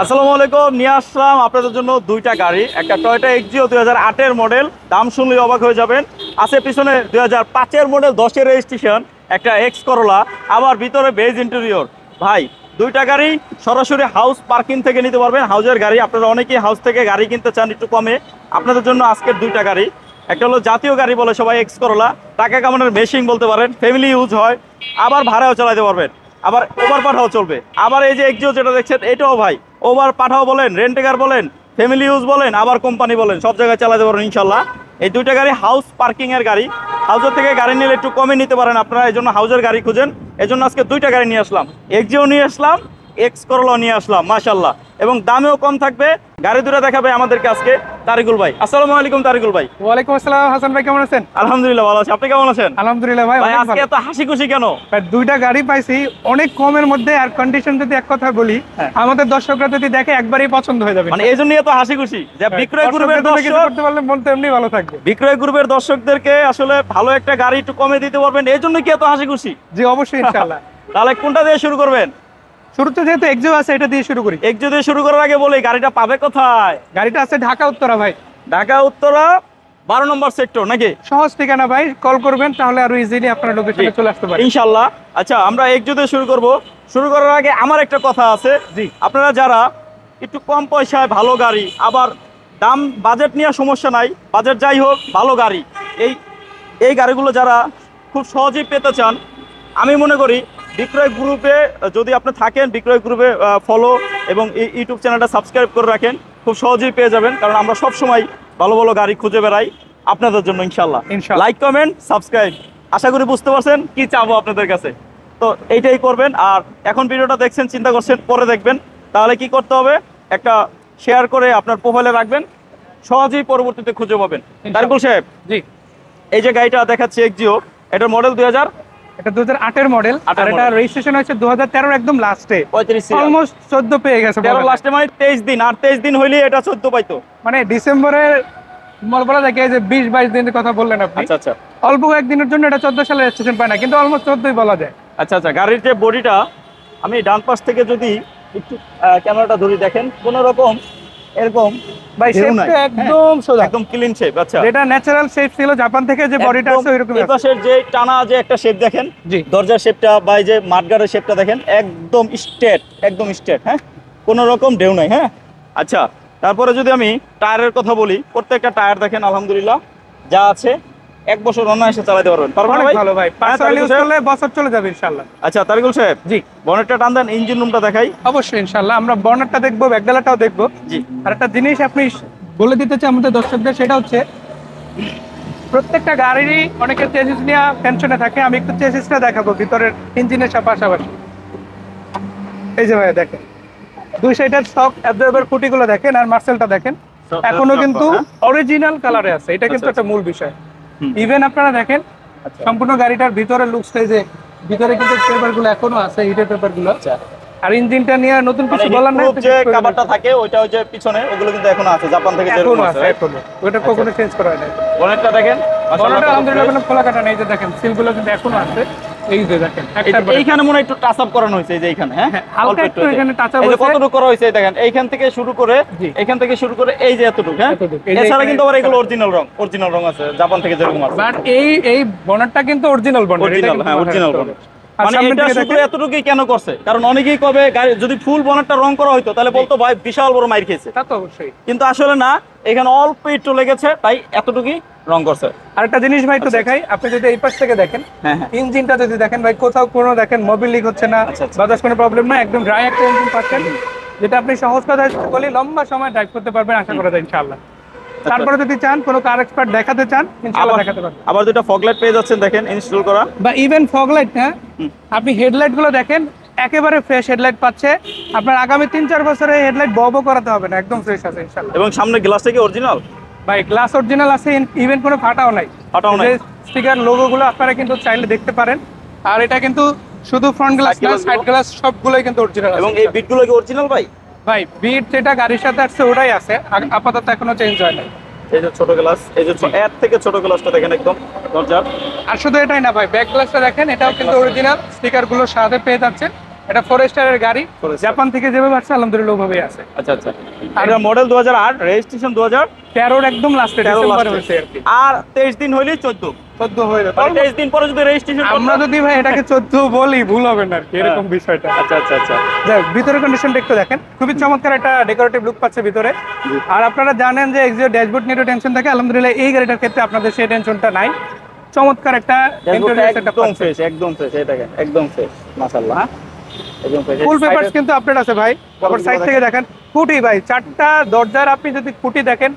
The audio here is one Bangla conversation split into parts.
আসসালামু আলাইকুম, নিয়ে আসলাম আপনাদের জন্য দুইটা গাড়ি। একটা টয়োটা এক্সিও 2008-এর মডেল, দাম শুনলে অবাক হয়ে যাবেন। আছে পিছনে 2005-এর মডেল, 10-এর রেজিস্ট্রেশন, একটা এক্স করোলা, আবার ভিতরে বেজ ইন্টেরিয়র। ভাই দুইটা গাড়ি সরাসরি হাউস পার্কিং থেকে নিতে পারবেন। হাউজের গাড়ি, আপনারা অনেকেই হাউস থেকে গাড়ি কিনতে চান একটু কমে, আপনাদের জন্য আজকের দুইটা গাড়ি। একটা হলো জাতীয় গাড়ি বলে সবাই, এক্স করোলা, টাকা কামানোর মেশিন বলতে পারেন, ফ্যামিলি ইউজ হয়, আবার ভাড়াও চালাতে পারবেন, আবার ওভার পাঠাও চলবে। আবার এই যে এক্সিও যেটা দেখছেন, এটাও ভাই ওভার পাঠাও বলেন, রেন্টেকার বলেন, ফ্যামিলি ইউজ বলেন, আবার কোম্পানি বলেন, সব জায়গায় চালাতে পারেন ইনশাল্লাহ। এই দুইটা গাড়ি হাউস পার্কিংয়ের গাড়ি। হাউজের থেকে গাড়ি নিলে একটু কমে নিতে পারেন আপনারা, এই জন্য হাউজের গাড়ি খুঁজেন। এই জন্য আজকে দুইটা গাড়ি নিয়ে আসলাম, এক্সিও নিয়ে আসলাম, এক্স করোলা নিয়ে আসলাম মাশাল্লাহ, এবং দামেও কম থাকবে। গাড়ি দুটো দেখাবে আমাদেরকে আজকে তারিকুল ভাই। আসসালামু আলাইকুম তারিকুল ভাই। ওয়ালাইকুম আসসালাম হাসান ভাই, কেমন আছেন? আলহামদুলিল্লাহ ভালো আছি, আপনি কেমন আছেন? আলহামদুলিল্লাহ ভাই, অনেক আজকে ভালো। এত হাসি খুশি কেন? ভাই দুইটা গাড়ি পাইছি অনেক কমের মধ্যে, আর কন্ডিশন যদি এক কথা বলি, আমাদের দর্শকরা যদি দেখে একবারই পছন্দ হয়ে যাবে। মানে এই জন্যই এত হাসি খুশি যে বিক্রয় গ্রুপের কিছু করতে পারলে মন তো এমনি ভালো থাকবে। বিক্রয় গ্রুপের দর্শকদেরকে আসলে ভালো একটা গাড়ি একটু কমে দিতে পারবেন, এই জন্য কি এত হাসি খুশি? জি অবশ্যই ইনশাআল্লাহ। তাহলে কোনটা দিয়ে শুরু করবেন? শুরুতে যেহেতু এক্সিও আছে, এটা দিয়ে শুরু করি। এক্সিও দিয়ে শুরু করার আগে বলি, গাড়িটা পাবে কোথায়? গাড়িটা আছে ঢাকা উত্তরা ভাই। ঢাকা উত্তরা 12 নম্বর সেক্টর নাকি? সহজ ঠিকানা ভাই, কল করবেন তাহলে আরো ইজিলি আপনার লোকেশনে চলে আসতে পারেন ইনশাআল্লাহ। আচ্ছা, আমরা এক্সিও দিয়ে শুরু করব। শুরু করার আগে আমার একটা কথা আছে, জি, আপনারা যারা একটু কম পয়সায় ভালো গাড়ি, আবার দাম বাজেট নিয়ে সমস্যা নাই, বাজেট যাই হোক ভালো গাড়ি, এই গাড়িগুলো যারা খুব সহজেই পেতে চান, আমি মনে করি বিক্রয় গ্রুপে যদি আপনি থাকেন, বিক্রয় গ্রুপে ফলো এবং ইউটিউব চ্যানেলটা সাবস্ক্রাইব করে রাখেন, খুব সহজেই পেয়ে যাবেন। কারণ আমরা সব সময় ভালো ভালো গাড়ি খুঁজে বেড়াই আপনাদের জন্য ইনশাল্লাহ। লাইক কমেন্ট সাবস্ক্রাইব, আশা করি বুঝতে পারছেন কি চাবো আপনাদের কাছে, তো এইটাই করবেন। আর এখন ভিডিওটা দেখছেন, চিন্তা করছেন পরে দেখবেন, তাহলে কি করতে হবে, একটা শেয়ার করে আপনার প্রোফাইলে রাখবেন, সহজেই পরবর্তীতে খুঁজে পাবেন। তারিকুল সাহেব, জি, এই যে গাড়িটা দেখাচ্ছি এক্সিও, এটার মডেল 2000, এটা 2008-এর মডেল, আর এটা রেজিস্ট্রেশন হয়েছে 2013 একদম লাস্টে, 35 অলমোস্ট 14 পেয়ে গেছে। 13 লাস্টে মানে 23 দিন, আর 23 দিন হইলে এটা 14 পাইতো। মানে ডিসেম্বরের বলা যায় যে 20-22 দিনের কথা বললেন আপনি। আচ্ছা আচ্ছা, অল্প কয়েকদিনের জন্য এটা 14 সালে রেজিস্ট্রেশন পায় না, কিন্তু অলমোস্ট 14ই বলা যায়। আচ্ছা আচ্ছা। গাড়ির যে বডিটা, আমি ডান পাশ থেকে যদি একটু ক্যামেরাটা ধরি, দেখেন কোন রকম এরকম ভাই শেপটা একদম সোজা, একদম ক্লিন শেপ। আচ্ছা, যেটা ন্যাচারাল শেপ ছিল জাপান থেকে, যে বডিটা আছে ওইরকম। এই পাশের যে টানা যে একটা শেপ দেখেন, জি, দরজার শেপটা বা এই যে মাঠগাড়ের শেপটা দেখেন, একদম স্ট্রেট, একদম স্ট্রেট, হ্যাঁ, কোনো রকম ঢেউ নাই। হ্যাঁ, আচ্ছা, তারপরে যদি আমি টায়ারের কথা বলি, প্রত্যেকটা টায়ার দেখেন আলহামদুলিল্লাহ যা আছে, 1 বছর অনায়াসে চালাতে পারবেন। অনেক ভালো ভাই, পার্সোনাল ইউজ করলে বছর চলে যাবে ইনশাআল্লাহ। আচ্ছা তারিকুল সাহেব, জি, বনেটটা টান দেন, ইঞ্জিন রুমটা দেখাই। অবশ্যই ইনশাআল্লাহ, আমরা বর্নারটা দেখবো, ব্যাকডালাটাও দেখবো। জি, আর একটা জিনিস আপনি বলে দিতে চাই আমাদের দর্শকদের, সেটা হচ্ছে প্রত্যেকটা গাড়িরই অনেকের চেসিস নিয়ে টেনশনে থাকে। আমি একটু চেসিসটা দেখাবো ভিতরের ইঞ্জিনের পাশাপাশি। এই যে ভাই দেখেন, দুই সাইডের স্টক অ্যাবজর্বার খুঁটিগুলো দেখেন, আর মার্সেলটা দেখেন, এখনো কিন্তু অরিজিনাল কালারে আছে। এটা কিন্তু একটা মূল বিষয়। ইভেন আপনারা দেখেন সম্পূর্ণ গাড়িটার ভিতরে লুকসটাই, যে ভিতরে কিন্তু পেপারগুলো এখনো আছে, হিটের পেপারগুলো। আর ইঞ্জিনটা নিয়ে নতুন কিছু বলার নাই, যে কভারটা থাকে ওইটা, ওই যে পিছনে ওগুলো কিন্তু এখনো আছে, জাপান থেকে যেরকম আছে এখনো, ওটা কখনো চেঞ্জ করা হয় না। বনেটটা দেখেন, বনেটটা আলহামদুলিল্লাহ কোনো খোলা কাটা নেই, যে দেখেন সিলগুলো কিন্তু এখনো আছে। এই যে দেখেন এইখানে মনে একটু টাচ আপ করানো হয়েছে, এই যে এইখানে, হ্যাঁ হালকা একটু এখানে টাচ আপ হয়েছে। কতটুকু করা হয়েছে দেখেন, এইখান থেকে শুরু করে, এখান থেকে শুরু করে এই যে এতটুকু, হ্যাঁ। এছাড়া কিন্তু আবার এগুলো অরিজিনাল রং আছে, জাপান থেকে যেরকম আছে। বাট এই বনেটটা কিন্তু অরিজিনাল বনেট, অরিজিনাল, হ্যাঁ অরিজিনাল বনেট। মানে এটা শুধু এতটুকুই কেন করছে, কারণ অনেকেই কবে গাড়ি যদি ফুল বনেটটা রং করা হইতো তাহলে বলতো ভাই বিশাল বড় মাইর খেয়েছে। তা তো অবশ্যই, কিন্তু আসলে না, এখানে অল্প একটু লেগেছে, তাই এতটুকুই রং করছে। আরেকটা জিনিস ভাই একটু দেখাই, আপনি যদি এই পাশ থেকে দেখেন, ইঞ্জিনটা যদি দেখেন ভাই, কোথাও কোনো দেখেন মোবিল লিক হচ্ছে না, বাতাস কোনো প্রবলেম না, একদম ড্রাই একটা ইঞ্জিন পাচ্ছেন, যেটা আপনি সহজ কথায় বলি লম্বা সময় ড্রাইভ করতে পারবেন আশা করা যায় ইনশাআল্লাহ। তারপরে যদি চান কোনো কার এক্সপার্ট দেখাতে চান, ইনশাআল্লাহ দেখাতে পারবেন। আবার দুটো ফগ লাইট পেয়ে যাচ্ছেন দেখেন ইনস্টল করা, বা ইভেন ফগ লাইট, হ্যাঁ আপনি হেডলাইট গুলো দেখেন, একেবারে ফ্রেশ হেডলাইট পাচ্ছে। আপনার আগামী 3-4 বছরে হেডলাইট বব করাতে হবে না, একদম ফ্রেশ আছে ইনশাআল্লাহ। এবং সামনে গ্লাসটা কি অরিজিনাল? ভাই গ্লাস অরিজিনাল আছে, ইভেন কোনো ফাটাও নাই। স্টিকার লোগোগুলো আপনারা কিন্তু চাইলে দেখতে পারেন। আর এটা কিন্তু শুধু ফ্রন্ট গ্লাস না, সাইড গ্লাস সবগুলোই কিন্তু অরিজিনাল। এবং এই বিটগুলো কি অরিজিনাল ভাই? ভাই বিট যেটা গাড়ির সাথে আসছে ওটাই আছে, আপাতত এখনো চেঞ্জ হয় না। এই যে ছোট গ্লাস, এই যে এর থেকে ছোট গ্লাসটা দেখেন একদম দরজার। আর শুধু এটাই না ভাই, ব্যাক গ্লাসটা দেখেন, এটাও কিন্তু অরিজিনাল, স্টিকার গুলো সাথে পেয়ে যাচ্ছেন। এটা 4 স্টারের গাড়ি, 4 star। জাপান থেকে যেভাবে আসছে আলহামদুলিল্লাহ ওভাবেই আছে। আচ্ছা আচ্ছা, আর এটা মডেল 2008, রেজিস্ট্রেশন 13 একদম লাস্টে ডিসেম্বরে হয়েছে আর কি। আর 23 দিন হইলেই 14 হয়ে যাবে। 23 দিন পরে যদি রেজিস্ট্রেশন আমরা যদি ভাই এটাকে 14 বলি ভুল হবে না আর কি, এরকম বিষয়টা। আচ্ছা আচ্ছা আচ্ছা, যাক, ভিতরের কন্ডিশনটা একটু দেখেন, খুবই চমৎকার একটা ডেকোরেটিভ লুক পাচ্ছে ভিতরে। আর আপনারা জানেন যে এক্সিও ড্যাশবোর্ড নিয়ে টেনশন থাকে, আলহামদুলিল্লাহ এই গাড়িটার ক্ষেত্রে আপনাদের সেই টেনশনটা নাই। চমৎকার একটা ইন্টেরিয়র সেটআপ একদম ফ্রেশ, একদম ফ্রেশ, এই দেখেন একদম ফ্রেশ, মাশাআল্লাহ, হ্যাঁ একদম ফ্রেশ। ফুল পেপারস কিন্তু আপডেট আছে ভাই। আবার সাইড থেকে দেখেন খুঁটি ভাই, 4টা দরজার আপনি যদি খুঁটি দেখেন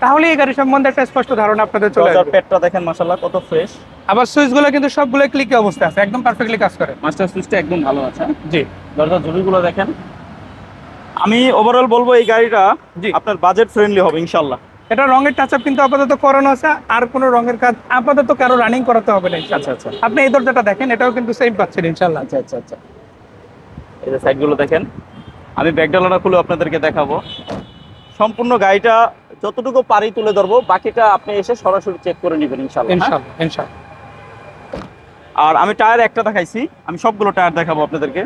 তাহলে এই গাড়ি সম্বন্ধে একটা স্পষ্ট ধারণা আপনাদের চলে দরজার আসবে। পেটটা দেখেন মাশাআল্লাহ কত ফ্রেশ। আবার সুইচগুলো কিন্তু সবগুলো ক্লিকে অবস্থা আছে, একদম পারফেক্টলি কাজ করে। মাস্টার সুইচটা একদম ভালো আছে। জি, দরজার ঝুড়িগুলো দেখেন। আমি ওভারঅল বলবো এই গাড়িটা জি। আপনার বাজেট ফ্রেন্ডলি হবে ইনশাআল্লাহ। এটা রঙের টাচ আপ কিন্তু আপাতত করানো আছে, আর কোনো রঙের কাজ আপাতত কারো রানিং করাতে হবে না ইনশাআল্লাহ। আচ্ছা আচ্ছা আপনি এই দরজাটা দেখেন, এটাও কিন্তু সেম পাচ্ছেন ইনশাআল্লাহ। আচ্ছা আচ্ছা আচ্ছা, এই যে সাইডগুলো দেখেন। আমি ব্যাকডালাটা খুলে আপনাদেরকে দেখাবো। সম্পূর্ণ গাড়িটা যতটুকু পারি তুলে ধরবো, বাকিটা আপনি এসে সরাসরি চেক করে নেবেন ইনশাআল্লাহ। ইনশাআল্লাহ ইনশাআল্লাহ। আর আমি টায়ার একটা দেখাইছি, আমি সবগুলো টায়ার দেখাবো আপনাদেরকে।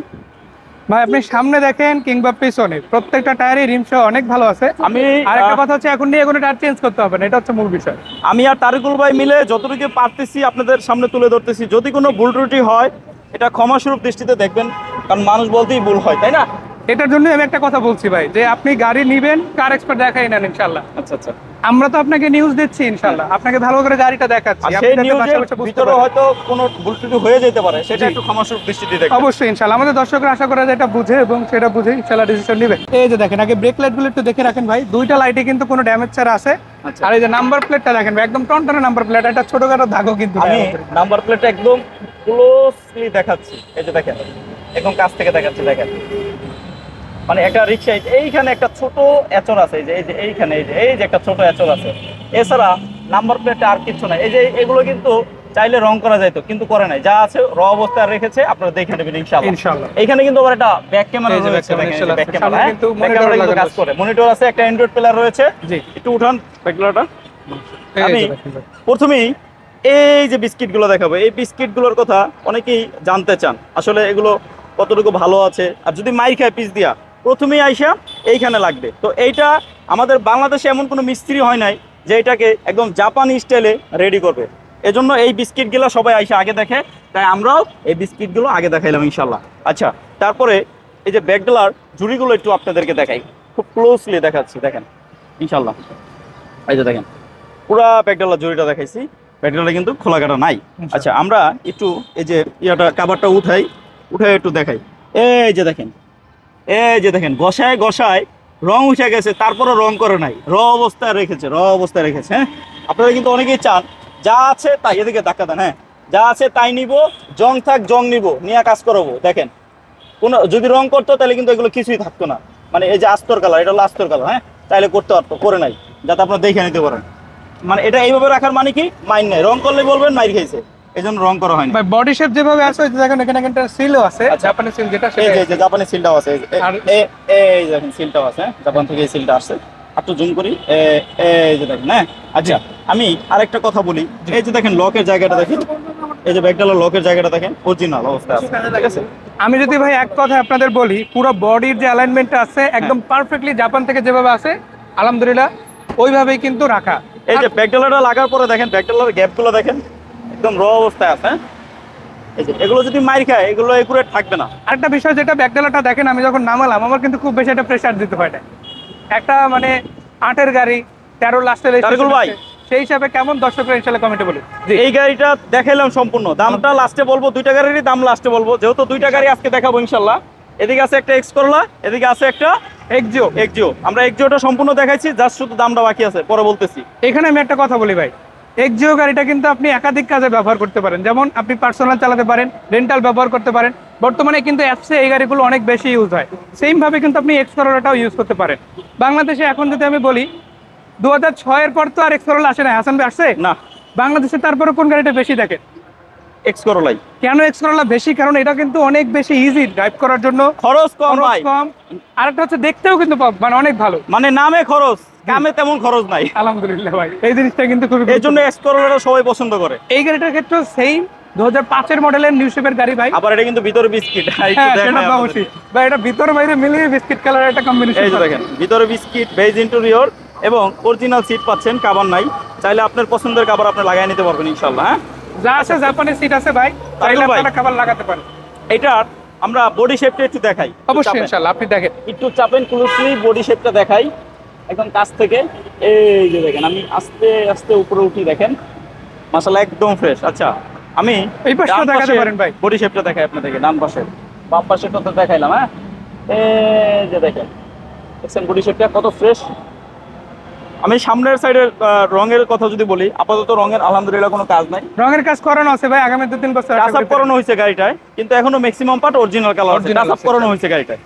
ভাই আপনি সামনে দেখেন কিংবা পেছনে প্রত্যেকটা টায়ারে রিম সহ অনেক ভালো আছে। আমি আর একটা কথা হচ্ছে এখন নিয়ে কোনো টায়ার চেঞ্জ করতে হবে না, এটা হচ্ছে মূল বিষয়। আমি আর তারিকুল ভাই মিলে যতটুকু পারতেছি আপনাদের সামনে তুলে ধরতেছি। যদি কোনো ভুল ত্রুটি হয় এটা ক্ষমাস্বরূপ দৃষ্টিতে দেখবেন, কারণ মানুষ বলতেই ভুল হয়, তাই না? এটার জন্য আমি একটা কথা বলছি ভাই, যে আপনি গাড়ি নিবেন কার এক্সপার্ট দেখাই নেন ইনশাআল্লাহ। আচ্ছা আচ্ছা। আমরা তো আপনাকে নিউজ দিচ্ছি ইনশাআল্লাহ, আপনাকে ভালো করে গাড়িটা দেখাচ্ছি, আর আপনি সেই যাতে নিউজের পাশাপাশি বুঝতে ভিতরে পারেন। হয়তো কোনো ভুল ত্রুটি হয়ে যেতে পারে, সেটা জি। একটু ক্ষমাস্বরূপ দৃষ্টিতে দেখবেন। অবশ্যই ইনশাআল্লাহ আমাদের দর্শকরা আশা করে যে এটা বুঝে এবং সেটা বুঝে ইনশাআল্লাহ ডিসিশন নেবে। এই যে দেখেন, আগে ব্রেক লাইটগুলো একটু দেখে রাখেন ভাই, দুইটা লাইটে কিন্তু কোনো ড্যামেজ ছাড়া আছে। আচ্ছা। আর এই যে নাম্বার প্লেটটা দেখেন ভাই, একদম টনটনে নাম্বার প্লেট, এটা ছোটখাটো দাগও কিন্তু আমি নেই আমাদের। নাম্বার প্লেটটা একদম ক্লোজলি দেখাচ্ছি, এই যে দেখেন, একদম কাছ থেকে দেখাচ্ছি, দেখেন। মানে একটা রিক্সায় এইখানে একটা ছোট এচর আছে, এই যে এইখানে এই যে একটা ছোট এচর আছে। এছাড়া নাম্বার প্লেটে আর কিছু নাই। এই যে এগুলো কিন্তু চাইলে রং করা যাইতো, কিন্তু করে নাই, যা আছে র অবস্থায় রেখেছে, আপনারা দেখে নেবেন ইনশাআল্লাহ। ইনশাআল্লাহ। এইখানে কিন্তু আবার একটা ব্যাক ক্যামেরা এই যে রয়েছে, back camera, দেখেন, এই যে back সামনে camera, হ্যাঁ? কিন্তু Back monitor camera কিন্তু লাগানো কাজ করে, মনিটর আছে, একটা অ্যান্ড্রয়েড প্লেয়ার রয়েছে। জি, একটু উঠান ব্যাকগ্রাউন্ডটা। এই আমি যে দেখেন ভাই। প্রথমেই এই যে বিস্কিটগুলো দেখাবো, এই বিস্কিটগুলোর কথা অনেকেই জানতে চান, আসলে এগুলো কতটুকু ভালো আছে। আর যদি মাইর খায় পিস দিয়া, প্রথমেই আইসা এইখানে লাগবে। তো এইটা আমাদের বাংলাদেশে এমন কোনো মিস্ত্রি হয় নাই যে এটাকে একদম জাপানি স্টাইলে রেডি করবে। এজন্য এই বিস্কিটগুলো সবাই আইসা আগে দেখে, তাই আমরাও এই বিস্কিটগুলো আগে দেখাইলাম ইনশাল্লাহ। আচ্ছা, তারপরে এই যে ব্যাকডালার জুড়িগুলো একটু আপনাদেরকে দেখাই, খুব ক্লোজলি দেখাচ্ছি, দেখেন ইনশাল্লাহ। এই যে দেখেন, পুরা ব্যাকডালার জুড়িটা দেখাইছি, ব্যাকডালা কিন্তু খোলা কাটা নাই। আচ্ছা, আমরা একটু এই যে ইয়াটা কাভারটা উঠাই একটু দেখাই। এই যে দেখেন, এই যে দেখেন, গসায় গসায় রং উঠে গেছে, তারপরও রং করে নাই, র অবস্থায় রেখেছে, হ্যাঁ। আপনারা কিন্তু অনেকেই চান যা আছে তাই, এদিকে ধাক্কা দেন, হ্যাঁ, যা আছে তাই নিব, জং থাক জং নিব, নিয়ে কাজ করাবো। দেখেন, কোনো যদি রং করতো তাহলে কিন্তু এগুলো কিছুই থাকতো না। মানে এই যে আস্তর কালার, এটা হলো আস্তর কালার, হ্যাঁ, তাইলে করতে পারতো, করে নাই, যাতে আপনারা দেখে নিতে পারেন। মানে এটা এইভাবে রাখার মানে কি, মাইন নাই, রং করলে বলবেন মাইর খাইছে, এই জন্য রং করা হয়নি। ভাই বডি শেপ যেভাবে আছে ওই যে দেখেন এখানে একটা সিলও আছে, আচ্ছা। জাপানি সিল যেটা এই সেটা। যে জাপানি সিলটাও আছে, আর- এই দেখেন সিলটাও আছে, হ্যাঁ, জাপান থেকে এই সিলটা আসছে। একটু জুম করি, এই যে দেখেন, হ্যাঁ। আচ্ছা, আমি আরেকটা কথা বলি, এই যে দেখেন লকের জায়গাটা দেখেন, এই যে ব্যাকডালার লকের জায়গাটা দেখেন, অরিজিনাল অবস্থায় আছে, ঠিক আছে। আমি যদি ভাই এক কথা আপনাদের বলি, পুরো বডির যে অ্যালাইনমেন্টটা আছে একদম পারফেক্টলি জাপান থেকে যেভাবে আছে আলহামদুলিল্লাহ ওইভাবেই কিন্তু রাখা। এই যে ব্যাকডালারটা লাগার পরে দেখেন, ব্যাকডালার গ্যাপগুলো দেখেন, একদম র অবস্থায় আছে, হ্যাঁ। এই যে এগুলো যদি মাইর খায়, এগুলো একুরেট থাকবে না। আরেকটা বিষয় যেটা ব্যাকডালাটা দেখেন, আমি যখন নামালাম আমার কিন্তু খুব বেশি একটা প্রেসার দিতে হয় না। একটা মানে 8-এর গাড়ি 13 লাস্টের তারিকুল ভাই, সেই হিসাবে কেমন দর্শকরা ইনশাআল্লাহ কমেন্টে বলি। এই গাড়িটা দেখাইলাম সম্পূর্ণ, দামটা লাস্টে বলবো, দুইটা গাড়িরই দাম লাস্টে বলবো, যেহেতু দুইটা গাড়ি আজকে দেখাবো ইনশাল্লাহ। এদিকে আছে একটা এক্স করলা, এদিকে আছে একটা এক্সিও। আমরা এক্সিওটা সম্পূর্ণ দেখাইছি, জাস্ট শুধু দামটা বাকি আছে, পরে বলতেছি। এখানে আমি একটা কথা বলি ভাই, এক্সিও গাড়িটা কিন্তু আপনি একাধিক কাজে ব্যবহার করতে পারেন, যেমন আপনি পার্সোনাল চালাতে পারেন, রেন্টাল ব্যবহার করতে পারেন। বর্তমানে কিন্তু অ্যাপসে এই গাড়িগুলো অনেক বেশি ইউজ হয়, সেম ভাবে কিন্তু আপনি এক্স করোলাটাও ইউজ করতে পারেন। বাংলাদেশে এখন যদি আমি বলি 2006-এর পর তো আর এক্স করোলা আসে না, হাসান ভাই আসছে না, বাংলাদেশে, তারপরে কোন গাড়িটা বেশি দেখেন? এক্স করলাই। কেন এক্স করোলা বেশি? কারণ এটা কিন্তু অনেক বেশি ইজি ড্রাইভ করার জন্য, খরচ কম খরচ ভাই, কম, আরেকটা হচ্ছে দেখতেও কিন্তু মানে অনেক ভালো, মানে নামে খরচ, কামে তেমন খরচ নাই, আলহামদুলিল্লাহ ভাই এই জিনিসটা কিন্তু খুবই এই জন্য এক্স করলাটা সবাই পছন্দ করে। এই গাড়িটার ক্ষেত্রে সেম 2005 মডেলের নিউ শেপের গাড়ি ভাই। আবার এটা কিন্তু ভিতরে বিস্কিট, হ্যাঁ সেটা তো অবশ্যই ভাই, এটা ভিতর বাইরে মিলিয়ে বিস্কিট কালারের একটা কম্বিনেশন। এই যে দেখেন ভিতরে বিস্কিট, বেজ ইন্টেরিয়র এবং অরিজিনাল সিট পাচ্ছেন, কভার নাই। চাইলে আপনার পছন্দের কভার আপনি লাগাই নিতে পারবেন ইনশাআল্লাহ। হ্যাঁ যা আছে জাপানি সিট আছে ভাই, চাইলে আপনারা কভার লাগাতে পারেন। এটার আমরা বডি শেপটা একটু দেখাই। অবশ্যই ইনশাআল্লাহ, আপনি দেখেন একটু চাপেন ক্লোজলি, বডি শেপটা দেখাই একদম কাছ থেকে। এই যে দেখেন, আমি আস্তে আস্তে উপরে উঠি, দেখেন মাশাআল্লাহ একদম ফ্রেশ। আচ্ছা আমি এই পাশটা দেখাতে পারেন ভাই, বডি শেপটা দেখাই আপনাদেরকে। ডান পাশে, বাম পাশে তো দেখাইলাম। হ্যাঁ এই যে দেখেন, দেখছেন বডি শেপটা কত ফ্রেশ। আমি সামনের সাইডের রঙের কথা যদি বলি, আপাতত রঙের আলহামদুলিল্লাহ কোনো কাজ নাই। রঙের কাজ করানো আছে ভাই, আগামী 2-3 বছর টাচ আপ করানো হয়েছে গাড়িটায়, কিন্তু এখনো ম্যাক্সিমাম পার্ট অরিজিনাল কালার আছে, টাচ আপ করানো হয়েছে গাড়িটায়।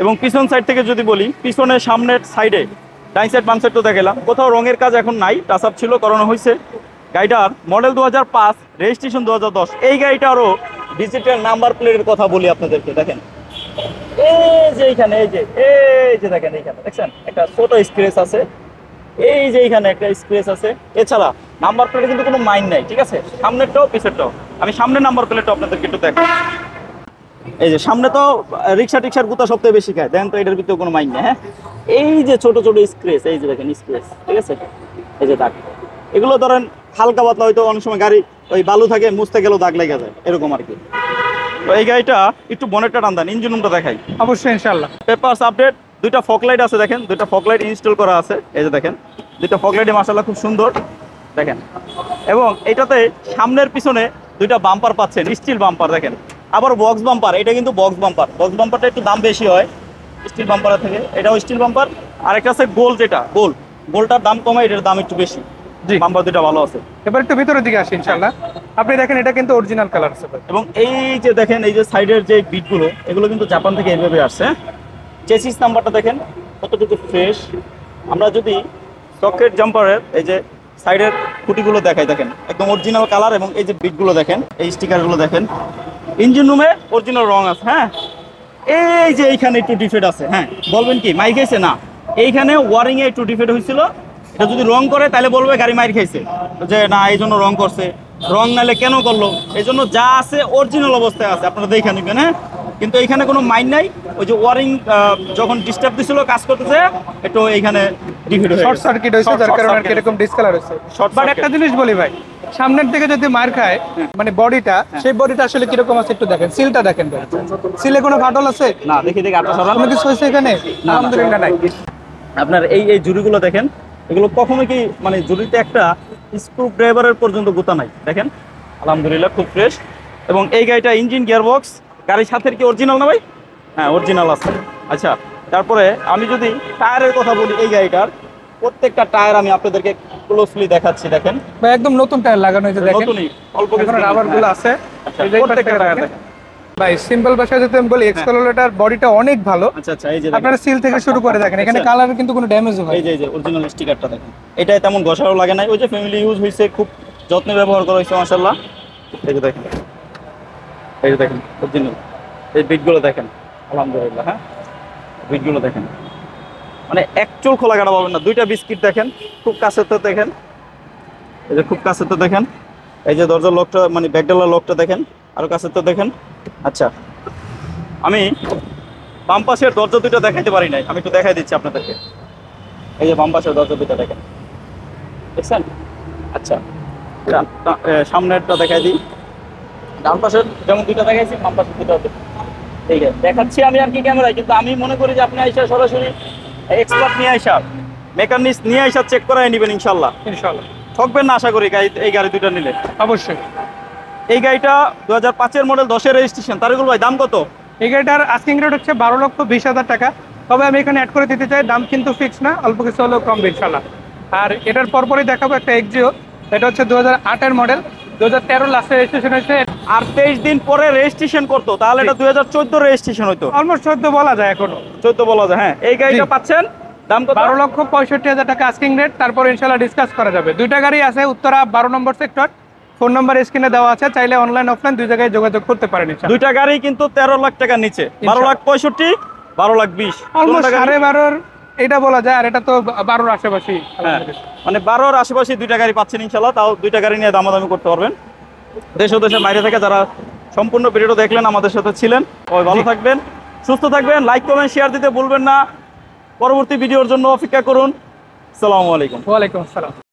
এবং পিছন সাইড থেকে যদি বলি, পিছনে সামনের সাইডে ডাইন সাইড বাম সাইড তো দেখালাম, কোথাও রঙের কাজ এখন নাই, টাচ আপ ছিল, করানো হয়েছে। গাড়িটার মডেল 2005, রেজিস্ট্রেশন 2010। এই গাড়িটারও ডিজিটাল নাম্বার প্লেটের কথা বলি আপনাদেরকে, দেখেন এই যে এইখানে, এই যে দেখেন এইখানে দেখছেন একটা ছোট স্ক্র্যাচ আছে, এই যে এইখানে একটা স্ক্র্যাচ আছে। এছাড়া নাম্বার প্লেটে কিন্তু কোনো মাইন নাই, ঠিক আছে, সামনেরটাও পিছেরটাও। আমি সামনের নাম্বার প্লেটটা আপনাদেরকে একটু দেখাই। এই যে সামনে তো রিক্সা টিক্সার গুতা সবথেকে বেশি খায়, দেখেন তো এটার ভিতরে কোনো মাইন নেই। হ্যাঁ এই যে ছোট ছোট স্ক্র্যাচ, এই যে দেখেন স্ক্র্যাচ, ঠিক আছে, এই যে দাগ, এগুলো ধরেন হালকা পাতলা, হয়তো অনেক সময় গাড়ি ওই বালু থাকে, মুছতে গেলেও দাগ লেগে যায়, এরকম আর কি। তো এই গাড়িটা একটু বনেটটা টান দেন, ইঞ্জিন রুমটা দেখাই। অবশ্যই ইনশাআল্লাহ। পেপারস আপডেট, দুইটা ফগ লাইট আছে, দেখেন দুইটা ফগ লাইট ইনস্টল করা আছে। এই যে দেখেন দুইটা ফগ লাইটে মাশাআল্লাহ খুব সুন্দর দেখেন। এবং এটাতে সামনের পিছনে দুইটা বাম্পার পাচ্ছেন, স্টিল বাম্পার দেখেন। আবার বক্স বাম্পার, এটা কিন্তু বক্স বাম্পার। বক্স বাম্পারটা একটু দাম বেশি হয় স্টিল বাম্পারের থেকে, এটাও স্টিল বাম্পার। আর একটা আছে গোল, যেটা গোলটার দাম কমে, এটার দাম একটু বেশি। জি, বাম্পার দুইটা ভালো আছে। এবার একটু ভিতরের দিকে আসি ইনশাআল্লাহ। আপনি দেখেন এটা কিন্তু অরিজিনাল কালার আছে ভাই। এবং এই যে দেখেন, এই যে সাইডের যে বিটগুলো, এগুলো কিন্তু জাপান থেকে এইভাবে আসছে। চেসিস নাম্বারটা দেখেন কতটুকু ফ্রেশ। আমরা যদি সকেট জাম্পারের এই যে সাইডের খুঁটিগুলো দেখাই, দেখেন একদম অরিজিনাল কালার। এবং এই যে বিটগুলো দেখেন, এই স্টিকারগুলো দেখেন, ইঞ্জিন রুমে অরিজিনাল রং আছে। হ্যাঁ এই যে এইখানে একটু ডিফেক্ট আছে। হ্যাঁ বলবেন কি মাইর খাইছে? না, এইখানে ওয়ারিংয়ে একটু ডিফেক্ট হয়েছিল। এটা যদি রং করে তাহলে বলবে গাড়ি মাইর খাইছে, যে না এই জন্য রং করছে। রং নাইলে কেন করলো? এই জন্য যা আছে অরিজিনাল অবস্থায় আছে, আপনারা দেখে নেবেন। হ্যাঁ কিন্তু এইখানে কোনো মাইন নাই। ওই যে ওয়ারিং যখন ডিস্টার্ব দিছিল কাজ করতেছে, একটু এইখানে ডিফেক্ট হয়েছে, শর্ট সার্কিট হয়েছে, যার কারণে এরকম ডিসকালার হয়েছে। বাট একটা জিনিস বলি ভাই, সামনের দিকে যদি মার খায়, মানে বডিটা, সেই বডিটা আসলে কিরকম আছে একটু দেখেন। সিলটা দেখেন ভাই, সিলে কোনো ফাটল আছে? না, দেখি আটা সরান, কোনো কিছু হয়েছে এখানে? আলহামদুলিল্লাহ নাই। আপনার এই জুড়িগুলো দেখেন, এগুলো কখনো কি মানে জুড়িতে একটা স্ক্রু ড্রাইভারের পর্যন্ত গোতা নাই, দেখেন আলহামদুলিল্লাহ খুব ফ্রেশ। এবং এই গাড়িটা ইঞ্জিন, গিয়ারবক্স, গাড়ির সাথে কি অরিজিনাল না ভাই? হ্যাঁ অরিজিনাল আছে। আচ্ছা তারপরে আমি যদি টায়ারের কথা বলি, এই গাড়িটার প্রত্যেকটা টায়ার আমি আপনাদেরকে ক্লোজলি দেখাচ্ছি, দেখেন ভাই একদম নতুন টায়ার লাগানো হয়েছে, দেখেন নতুনই, অল্প কিছু রাবারগুলো আছে। এই যে প্রত্যেকটা টায়ার দেখেন ভাই, সিম্পল ভাষায় যদি আমি বলি, এক্সকোলারটার বডিটা অনেক ভালো। আচ্ছা আচ্ছা, এই যে আপনারা সিল থেকে শুরু করে দেখেন, এখানে কালার কিন্তু কোনো ড্যামেজ হয়। এই যে অরিজিনাল স্টিকারটা দেখেন, এটাই তেমন ঘষাও লাগে নাই। ওই যে ফ্যামিলি ইউজ হয়েছে, খুব যত্নে ব্যবহার করা হয়েছে মাশাআল্লাহ। এই যে দেখেন, এই যে দেখেন অরিজিনাল, এই বিটগুলো দেখেন আলহামদুলিল্লাহ। হ্যাঁ বিটগুলো দেখেন, মানে একচুল খোলা কাটা পাবেন না। দুইটা বিস্কিট দেখেন, খুব কাছে তো দেখেন, এই যে খুব কাছে তো দেখেন। এই যে দরজার লকটা, মানে ব্যাকডালার লকটা দেখেন, আরো কাছে তো দেখেন। আচ্ছা আমি বাম পাশের দরজা দুইটা দেখাইতে পারি নাই, আমি একটু দেখাই দিচ্ছি আপনাদেরকে। এই যে বাম পাশের দরজা দুইটা দেখেন, দেখছেন? আচ্ছা সামনেরটা দেখাই দিই। ডান পাশের যেমন দুইটা দেখাইছি, বাম পাশের দুইটা ঠিক আছে দেখাচ্ছি আমি আর কি ক্যামেরায়। কিন্তু আমি মনে করি যে আপনি আইসা সরাসরি এক্সপার্ট নিয়ে আইসা, মেকানিক্স নিয়ে আইসা চেক করাই নেবেন ইনশাল্লাহ। ইনশাআল্লাহ ঠকবেন না আশা করি এই গাড়ি দুইটা নিলে। অবশ্যই। এই গাড়িটা 2005-এর মডেল, 10-এর রেজিস্ট্রেশন। তারিকুল ভাই দাম কত? এই গাড়িটার আস্কিং রেট হচ্ছে 12,20,000 টাকা। তবে আমি এখানে অ্যাড করে দিতে চাই, দাম কিন্তু ফিক্স না, অল্প কিছু হলেও কমবে ইনশাআল্লাহ। আর এটার পরপরই দেখাবো একটা এক্সিও, এটা হচ্ছে 2008-এর মডেল, 2013 লাস্টে রেজিস্ট্রেশন হয়েছে। আর 23 দিন পরে রেজিস্ট্রেশন করতো, তাহলে এটা 2014 রেজিস্ট্রেশন হইতো। অলমোস্ট 14 বলা যায়, এখনো 14 বলা যায়। হ্যাঁ এই গাড়িটা পাচ্ছেন দাম কত? 12,65,000 টাকা আস্কিং রেট। তারপর ইনশাআল্লাহ ডিসকাস করা যাবে। দুইটা গাড়ি আছে, উত্তরা 12 নম্বর সেক্টর। ফোন নাম্বার স্ক্রিনে দেওয়া আছে, চাইলে অনলাইন অফলাইন দুই জায়গায় যোগাযোগ করতে পারেন ইনশাআল্লাহ। দুইটা গাড়ি কিন্তু 13 লাখ টাকার নিচে, 12,65,000, 12,20,000, অলমোস্ট 12.5 এটা বলা যায়। আর এটা তো 12-র আশেপাশে। হ্যাঁ মানে 12-র আশেপাশে দুইটা গাড়ি পাচ্ছেন ইনশাআল্লাহ। তাও দুইটা গাড়ি নিয়ে দামাদামি করতে পারবেন। দেশ ও দেশের বাইরে থেকে যারা সম্পূর্ণ ভিডিওটা দেখলেন, আমাদের সাথে ছিলেন, সবাই ভালো থাকবেন, সুস্থ থাকবেন, লাইক কমেন্ট শেয়ার দিতে ভুলবেন না। পরবর্তী ভিডিওর জন্য অপেক্ষা করুন। আসসালামু আলাইকুম। ওয়ালাইকুম আসসালাম।